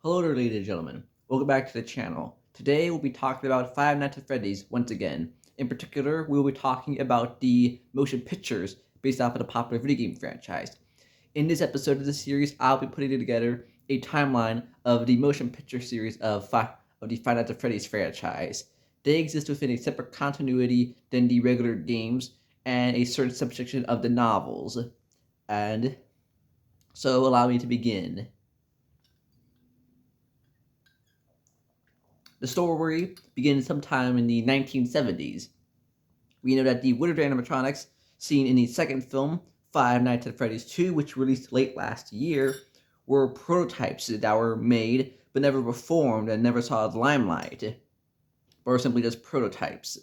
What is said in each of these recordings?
Hello there, ladies and gentlemen. Welcome back to the channel. Today we'll be talking about Five Nights at Freddy's once again. In particular, we'll be talking about the motion pictures based off of the popular video game franchise. In this episode of the series, I'll be putting together a timeline of the motion picture series of the Five Nights at Freddy's franchise. They exist within a separate continuity than the regular games and a certain subsection of the novels. And so allow me to begin. The story begins sometime in the 1970s. We know that the wooded animatronics seen in the second film, Five Nights at Freddy's 2, which released late last year, were prototypes that were made but never performed and never saw the limelight, but were simply just prototypes.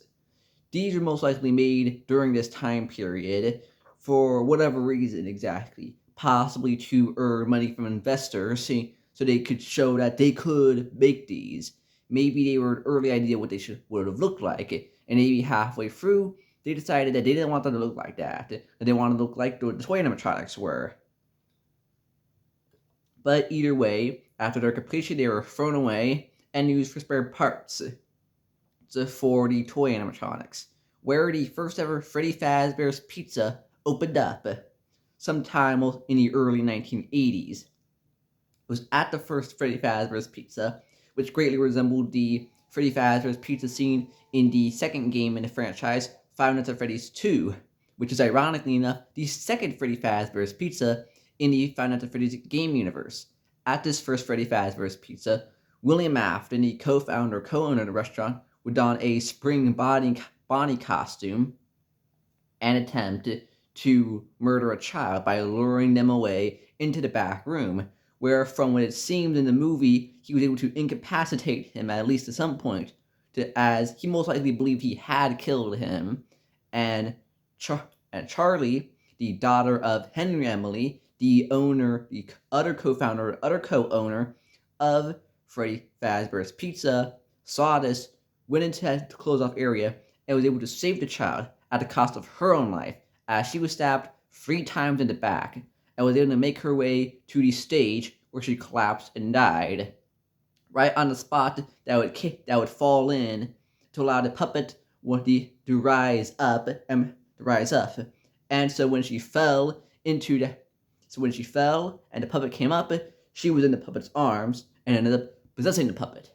These were most likely made during this time period for whatever reason exactly, possibly to earn money from investors so they could show that they could make these. Maybe they were an early idea what they would have looked like, and maybe halfway through they decided that they didn't want them to look like that they wanted to look like the toy animatronics were. But either way, after their completion, they were thrown away and used for spare parts for the toy animatronics, where the first ever Freddy Fazbear's Pizza opened up sometime in the early 1980s. It was at the first Freddy Fazbear's Pizza, which greatly resembled the Freddy Fazbear's Pizza scene in the second game in the franchise, Five Nights at Freddy's 2, which is ironically enough the second Freddy Fazbear's Pizza in the Five Nights at Freddy's game universe. At this first Freddy Fazbear's Pizza, William Afton, the co-founder, co-owner of the restaurant, would don a spring Bonnie costume and attempt to murder a child by luring them away into the back room, where, from what it seemed in the movie, he was able to incapacitate him at least at some point, as he most likely believed he had killed him. And Charlie, the daughter of Henry Emily, the other co-founder, other co-owner of Freddy Fazbear's Pizza, saw this, went into that closed-off area, and was able to save the child at the cost of her own life, as she was stabbed 3 times in the back, and was able to make her way to the stage where she collapsed and died, right on the spot that would fall in to allow the puppet to rise up. And so when she fell and the puppet came up, she was in the puppet's arms and ended up possessing the puppet.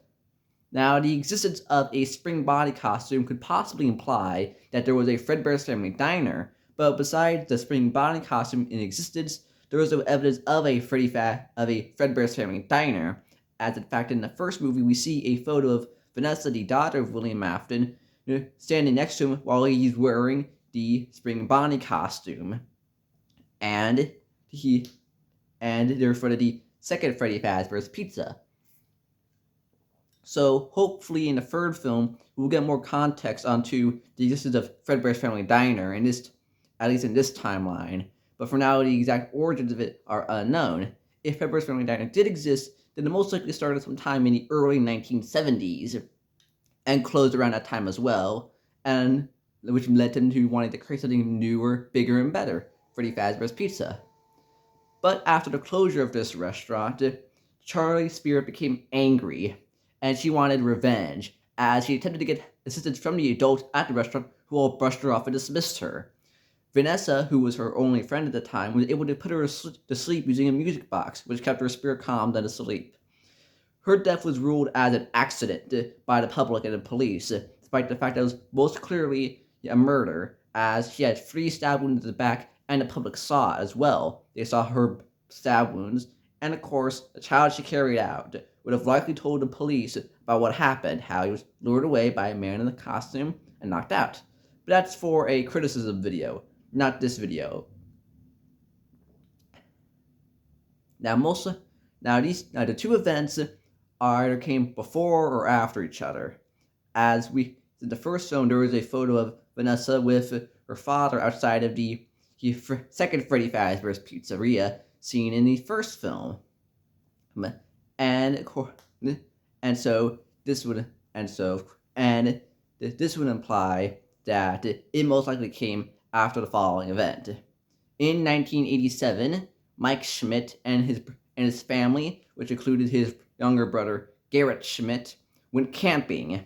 Now, the existence of a spring body costume could possibly imply that there was a Fredbear's Family Diner, but besides the spring body costume in existence, there was no evidence of a Fredbear's Family Diner, as in fact in the first movie we see a photo of Vanessa, the daughter of William Afton, standing next to him while he's wearing the spring Bonnie costume. And they're for the second Freddy Fazbear's Pizza. So hopefully in the third film, we'll get more context onto the existence of Fredbear's Family Diner, at least in this timeline. But for now, the exact origins of it are unknown. If Fredbear's Family Diner did exist, then it most likely started sometime in the early 1970s and closed around that time as well, and which led them to wanting to create something newer, bigger, and better, Freddy Fazbear's Pizza. But after the closure of this restaurant, Charlie's spirit became angry, and she wanted revenge, as she attempted to get assistance from the adults at the restaurant who all brushed her off and dismissed her. Vanessa, who was her only friend at the time, was able to put her to sleep using a music box, which kept her spirit calmed and asleep. Her death was ruled as an accident by the public and the police, despite the fact that it was most clearly a murder, as she had 3 stab wounds in the back, and the public saw it as well. They saw her stab wounds, and of course, the child she carried out would have likely told the police about what happened, how he was lured away by a man in a costume and knocked out. But that's for a criticism video, not this video. Now the two events either came before or after each other. In the first film, there was a photo of Vanessa with her father outside of the second Freddy Fazbear's Pizzeria seen in the first film. And this would imply that it most likely came after the following event. In 1987, Mike Schmidt and his family, which included his younger brother, Garrett Schmidt, went camping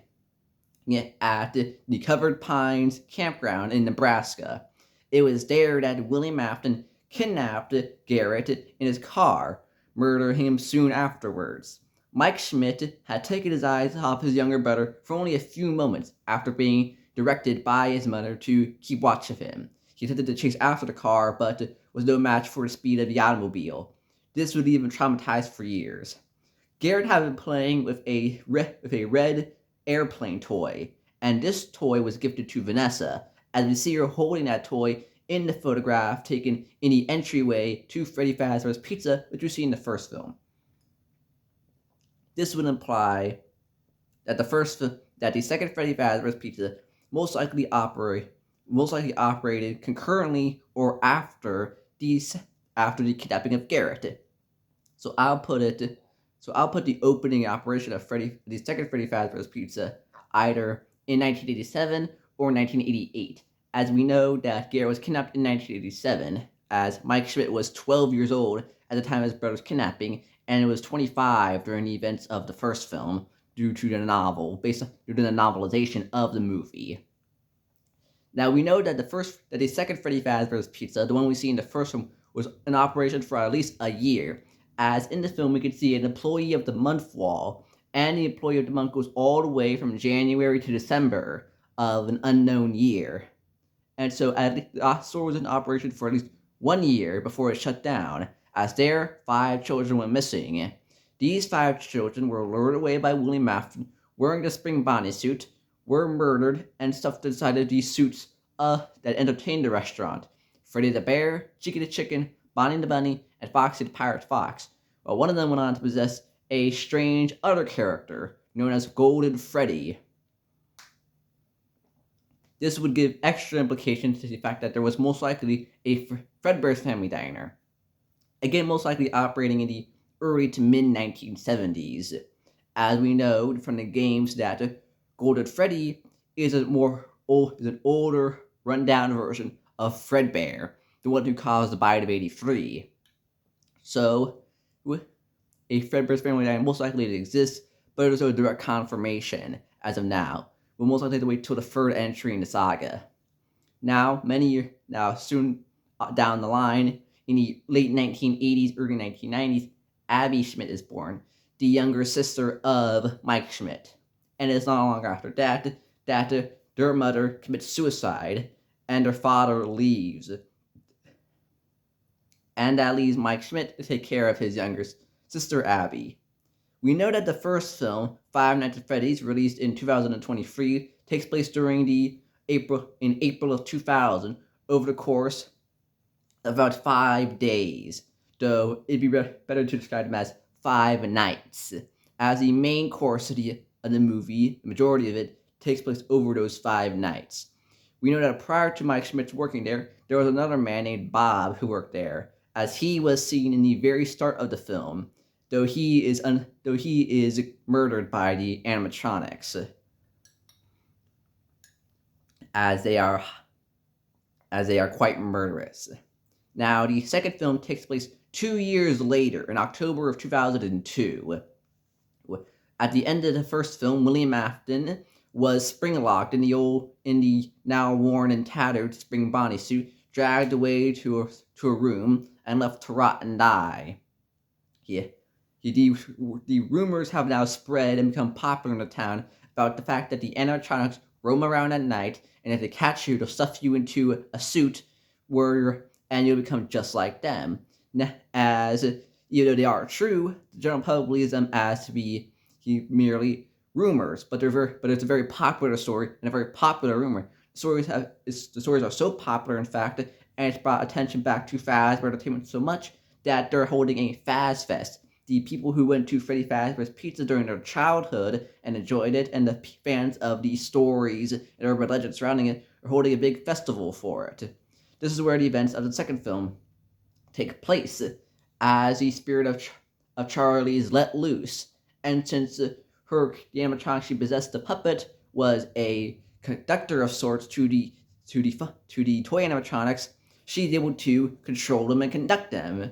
at the Covered Pines campground in Nebraska. It was there that William Afton kidnapped Garrett in his car, murdering him soon afterwards. Mike Schmidt had taken his eyes off his younger brother for only a few moments after being directed by his mother to keep watch of him. He attempted to chase after the car, but was no match for the speed of the automobile. This would leave him traumatized for years. Garrett had been playing with a red airplane toy, and this toy was gifted to Vanessa, as we see her holding that toy in the photograph taken in the entryway to Freddy Fazbear's Pizza, which we see in the first film. This would imply that the second Freddy Fazbear's Pizza most likely operated concurrently or after the kidnapping of Garrett. So I'll put the opening operation of the second Freddy Fazbear's Pizza either in 1987 or 1988, as we know that Garrett was kidnapped in 1987, as Mike Schmidt was 12 years old at the time of his brother's kidnapping, and was 25 during the events of the first film due to the novelization of the movie. Now we know that the second Freddy Fazbear's Pizza, the one we see in the first film, was in operation for at least a year, as in the film we can see an employee of the month wall, and the employee of the month goes all the way from January to December of an unknown year. And so the store was in operation for at least 1 year before it shut down, as there 5 children went missing. These 5 children were lured away by William Afton, wearing the spring Bonnie suit, were murdered, and stuffed inside of these suits that entertained the restaurant. Freddy the Bear, Chicky the Chicken, Bonnie the Bunny, and Foxy the Pirate Fox, while one of them went on to possess a strange other character known as Golden Freddy. This would give extra implications to the fact that there was most likely a Fredbear's Family Diner, again most likely operating in the early to mid 1970s. As we know from the games that Golden Freddy is an older, rundown version of Fredbear, the one who caused the bite of 83. So, a Fredbear's Family Diner most likely exists, but there's no direct confirmation as of now. We'll most likely have to wait till the third entry in the saga. Now, soon down the line, in the late 1980s, early 1990s, Abby Schmidt is born, the younger sister of Mike Schmidt. And it is not long after that their mother commits suicide, and their father leaves. And that leaves Mike Schmidt to take care of his younger sister, Abby. We know that the first film, Five Nights at Freddy's, released in 2023, takes place during April of 2000, over the course of about 5 days, though it'd be better to describe them as 5 nights, as the main course of the movie, the majority of it, takes place over those 5 nights. We know that prior to Mike Schmidt's working there was another man named Bob who worked there, as he was seen in the very start of the film, though he is murdered by the animatronics, as they are quite murderous. Now, the second film takes place 2 years later, in October of 2002. At the end of the first film, William Afton was spring-locked in the now worn and tattered spring Bonnie suit, dragged away to a room, and left to rot and die. The rumors have now spread and become popular in the town about the fact that the animatronics roam around at night, and if they catch you, they'll stuff you into a suit and you'll become just like them. As even though they are true, the general public believes them as to be merely rumors, but it's a very popular story and a very popular rumor. The stories are so popular, in fact, and it's brought attention back to Fazbear Entertainment so much that they're holding a Faz Fest. The people who went to Freddy Fazbear's Pizza during their childhood and enjoyed it, and the fans of the stories and urban legends surrounding it, are holding a big festival for it. This is where the events of the second film take place, as the spirit of Charlie is let loose, and since the animatronic she possessed, the puppet, was a conductor of sorts to the toy animatronics, she's able to control them and conduct them,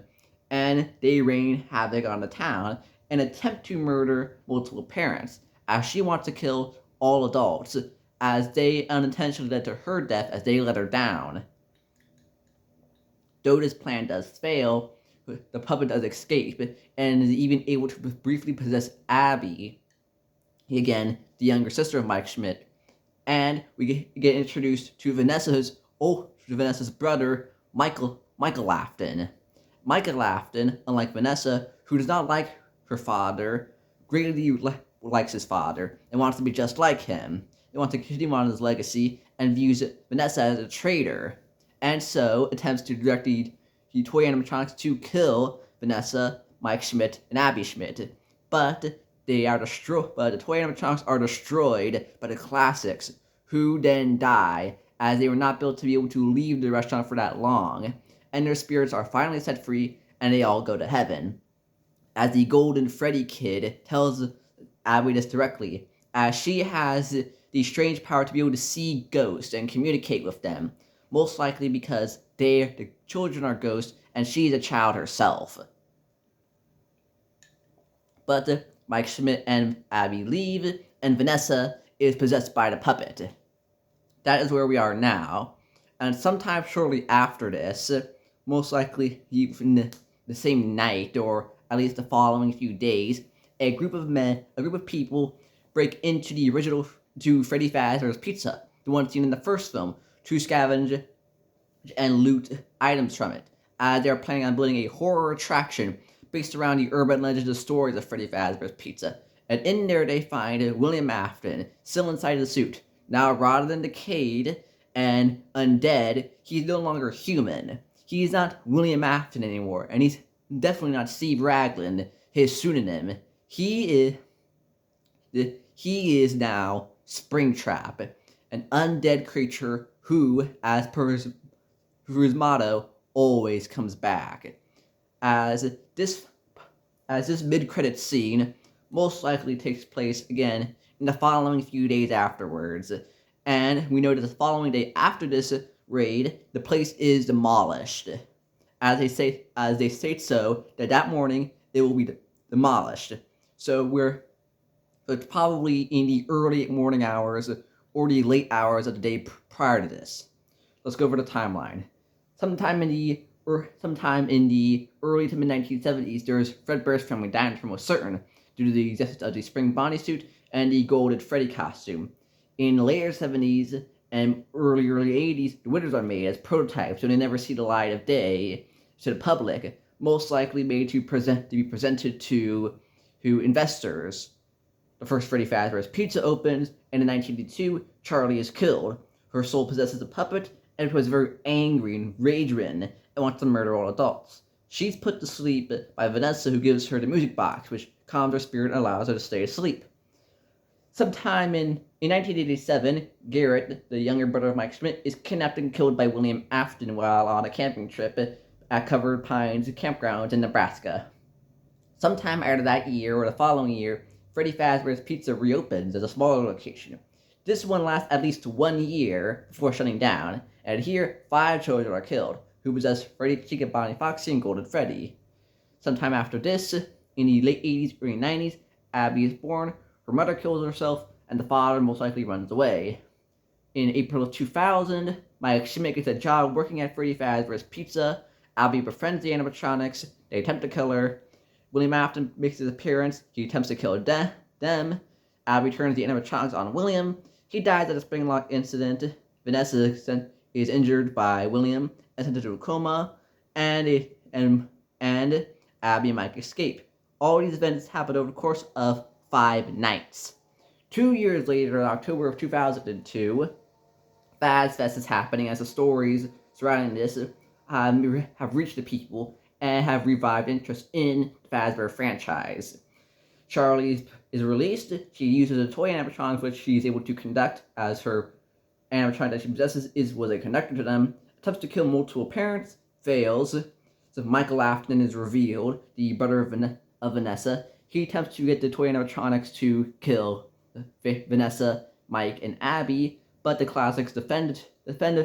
and they rain havoc on the town, and attempt to murder multiple parents, as she wants to kill all adults, as they unintentionally led to her death as they let her down. Though this plan does fail, the puppet does escape and is even able to briefly possess Abby, again, the younger sister of Mike Schmidt, and we get introduced to Vanessa's brother, Michael Afton. Michael Afton, unlike Vanessa, who does not like her father, greatly likes his father and wants to be just like him. They want to continue on his legacy and views Vanessa as a traitor, and so attempts to direct the toy animatronics to kill Vanessa, Mike Schmidt, and Abby Schmidt. But they are destroyed. But the toy animatronics are destroyed by the classics, who then die, as they were not built to be able to leave the restaurant for that long, and their spirits are finally set free, and they all go to heaven. As the Golden Freddy kid tells Abby this directly, as she has the strange power to be able to see ghosts and communicate with them, most likely because the children are ghosts, and she's a child herself. But Mike Schmidt and Abby leave, and Vanessa is possessed by the puppet. That is where we are now. And sometime shortly after this, most likely even the same night, or at least the following few days, a group of people break into the original Freddy Fazbear's Pizza, the one seen in the first film, to scavenge and loot items from it, as they are planning on building a horror attraction based around the urban legends and stories of Freddy Fazbear's Pizza. And in there they find William Afton, still inside the suit, now rotted and decayed and undead. He's no longer human. He's not William Afton anymore, and he's definitely not Steve Ragland, his pseudonym. He is now Springtrap, an undead creature who, as per his motto, always comes back. As this mid-credits scene most likely takes place again in the following few days afterwards, and we know that the following day after this raid, the place is demolished. As they state so, that morning it will be demolished. So it's probably in the early morning hours or the late hours of the day prior to this. Let's go over the timeline. Sometime in the early to mid-1970s, there's Fredbear's family diner for most certain, due to the existence of the spring bodysuit and the Golden Freddy costume. In the later 70s and early 80s, the windows are made as prototypes, so they never see the light of day to the public, most likely made to be presented to investors. The first Freddy Fazbear's Pizza opens, and in 1982, Charlie is killed. Her soul possesses a puppet, and becomes very angry and rage-ridden, and wants to murder all adults. She's put to sleep by Vanessa, who gives her the music box, which calms her spirit and allows her to stay asleep. Sometime in 1987, Garrett, the younger brother of Mike Schmidt, is kidnapped and killed by William Afton while on a camping trip at Covered Pines campgrounds in Nebraska. Sometime after that year, or the following year, Freddy Fazbear's Pizza reopens as a smaller location. This one lasts at least 1 year before shutting down, and here 5 children are killed, who possess Freddy, Chica, Bonnie, Foxy, and Golden Freddy. Sometime after this, in the late 80s, early 90s, Abby is born, her mother kills herself, and the father most likely runs away. In April of 2000, Mike Schmidt gets a job working at Freddy Fazbear's Pizza. Abby befriends the animatronics, they attempt to kill her. William Afton makes his appearance, he attempts to kill them. Abby turns the animatronics on William. He dies at a spring lock incident. Vanessa is injured by William and sent into a coma, and Abby and Mike escape. All these events happen over the course of 5 nights. 2 years later, in October of 2002, Fazfest is happening as the stories surrounding this have reached the people and have revived interest in the Fazbear franchise. Charlie is released. She uses a toy animatronic which she is able to conduct, as her animatronic that she possesses was a conductor to them. Attempts to kill multiple parents, fails. So Michael Afton is revealed, the brother of Vanessa. He attempts to get the toy animatronics to kill Vanessa, Mike, and Abby, but the classics defend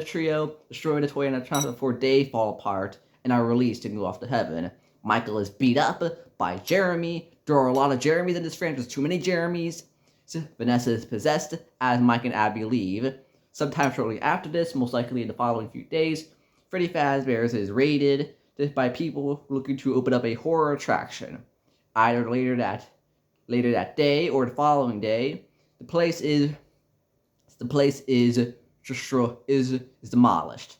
trio, destroy the toy animatronics before they fall apart and are released and go off to heaven. Michael is beat up, by Jeremy. There are a lot of Jeremys in this franchise, too many Jeremys. So Vanessa is possessed, as Mike and Abby leave. Sometime shortly after this, most likely in the following few days, Freddy Fazbear's is raided by people looking to open up a horror attraction. Either later that day or the following day, the place is demolished.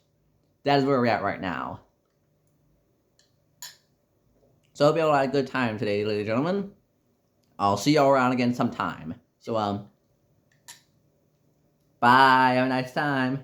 That is where we're at right now. So I hope you all had a good time today, ladies and gentlemen. I'll see y'all around again sometime. So bye. Have a nice time.